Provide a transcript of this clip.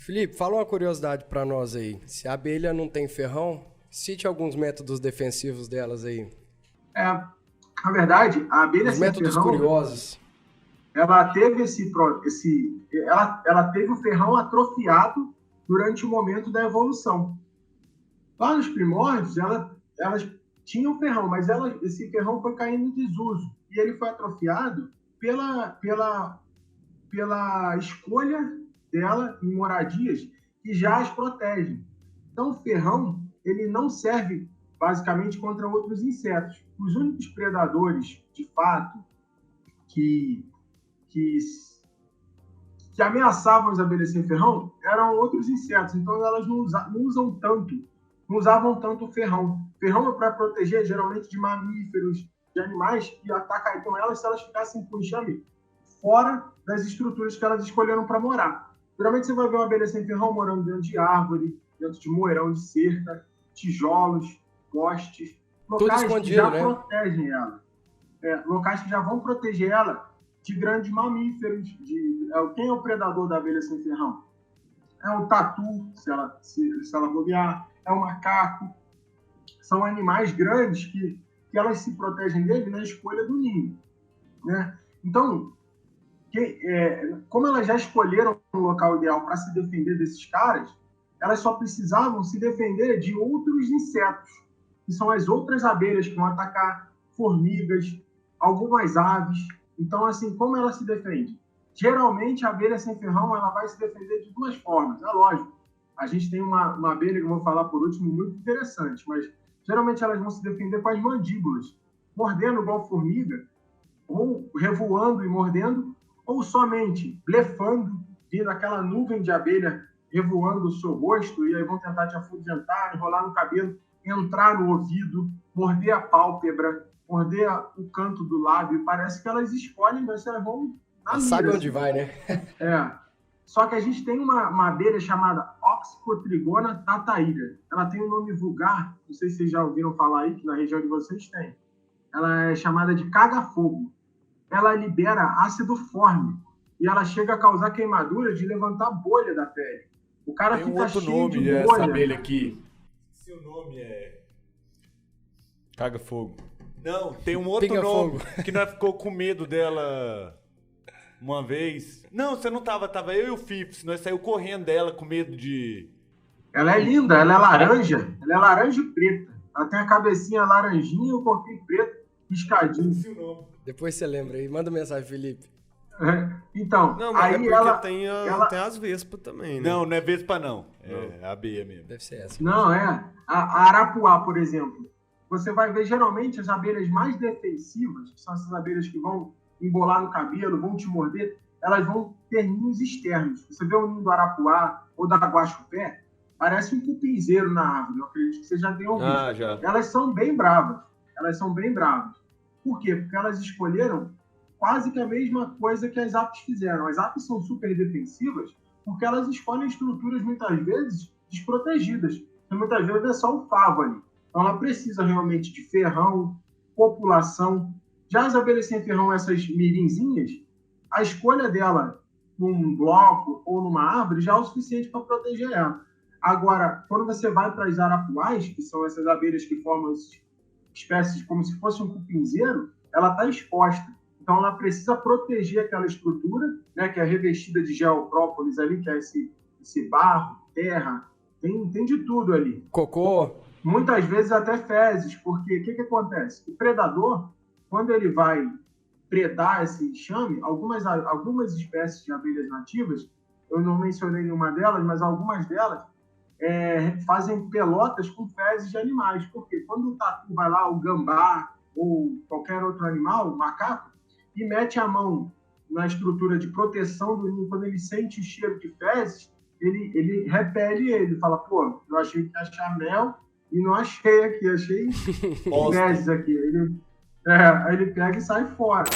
Felipe, fala uma curiosidade para nós aí. Se a abelha não tem ferrão, cite alguns métodos defensivos delas aí. Na verdade, a abelha Os sem métodos ferrão, curiosos. ela teve ela teve o ferrão atrofiado durante o momento da evolução. Lá nos primórdios, elas tinham ferrão, mas esse ferrão foi caindo em desuso e ele foi atrofiado pela escolha dela em moradias que já as protegem. Então, o ferrão ele não serve basicamente contra outros insetos. Os únicos predadores, de fato, que ameaçavam as abelhas sem ferrão eram outros insetos. Então, elas não usavam tanto o ferrão. O ferrão é para proteger, geralmente, de mamíferos, de animais que atacariam elas se elas ficassem com enxame fora das estruturas que elas escolheram para morar. Geralmente, você vai ver uma abelha sem ferrão morando dentro de árvore, dentro de moeirão de cerca, tijolos, postes, locais que já protegem ela. Locais que já vão proteger ela de grandes mamíferos. Quem é o predador da abelha sem ferrão? É o tatu, se ela bobear, é o macaco. São animais grandes que elas se protegem dele na escolha do ninho, né? Então, como elas já escolheram o local ideal para se defender desses caras, elas só precisavam se defender de outros insetos, que são as outras abelhas que vão atacar, formigas, algumas aves. Então, assim, como ela se defende? Geralmente, a abelha sem ferrão ela vai se defender de duas formas. É lógico, a gente tem uma abelha, que eu vou falar por último, muito interessante, mas geralmente elas vão se defender com as mandíbulas, mordendo igual formiga, ou revoando e mordendo, ou somente blefando, vindo aquela nuvem de abelha revoando o seu rosto, e aí vão tentar te afugentar, enrolar no cabelo, entrar no ouvido, morder a pálpebra, morder o canto do lábio, e parece que elas escolhem, mas elas vão na mira. Sabe onde vai, né? Só que a gente tem uma abelha chamada Oxycotrigona tataira. Ela tem um nome vulgar, não sei se vocês já ouviram falar aí, que na região de vocês tem. Ela é chamada de caga-fogo. Ela libera ácido fórmico e ela chega a causar queimadura de levantar bolha da pele. O cara tem fica outro cheio nome de bolha. essa abelha aqui. Seu nome é caga-fogo. Não, tem um outro nome que nós ficou com medo dela uma vez. Não, você não tava eu e o Fips, nós saímos correndo dela com medo de... Ela é linda, ela é laranja, ela é laranja e preta. Ela tem a cabecinha laranjinha e o corpinho preto, piscadinho. Depois você lembra aí, manda mensagem, Felipe. Então, não, mas aí tem as vespas também, né? Não é vespa não, é abelha mesmo. Deve ser essa. Não, a arapuá, por exemplo. Você vai ver, geralmente, as abelhas mais defensivas, que são essas abelhas que vão embolar no cabelo, vão te morder, elas vão ter ninhos externos. Você vê o ninho do arapuá ou da guaxupé, parece um cupinzeiro na árvore. Eu acredito que você já tenha ouvido. Já. Elas são bem bravas. Por quê? Porque elas escolheram quase que a mesma coisa que as apis fizeram. As apis são super defensivas porque elas escolhem estruturas, muitas vezes, desprotegidas. Então, muitas vezes é só um favo ali. Então, ela precisa realmente de ferrão, população. Já as abelhas sem ferrão, essas mirinzinhas, a escolha dela num bloco ou numa árvore já é o suficiente para proteger ela. Agora, quando você vai para as arapuás, que são essas abelhas que formam espécies como se fosse um cupinzeiro, ela está exposta. Então, ela precisa proteger aquela estrutura, né, que é revestida de geoprópolis ali, que é esse barro, terra, tem de tudo ali. Cocô. Muitas vezes até fezes, porque o que acontece? O predador, quando ele vai predar esse enxame, algumas espécies de abelhas nativas, eu não mencionei nenhuma delas, mas algumas delas fazem pelotas com fezes de animais. Porque quando o tatu vai lá, o gambá ou qualquer outro animal, o macaco, e mete a mão na estrutura de proteção do ninho, quando ele sente o cheiro de fezes, ele repele ele, fala, pô, eu achei que ia achar mel e não achei aqui, achei fezes aqui. Aí ele pega e sai fora.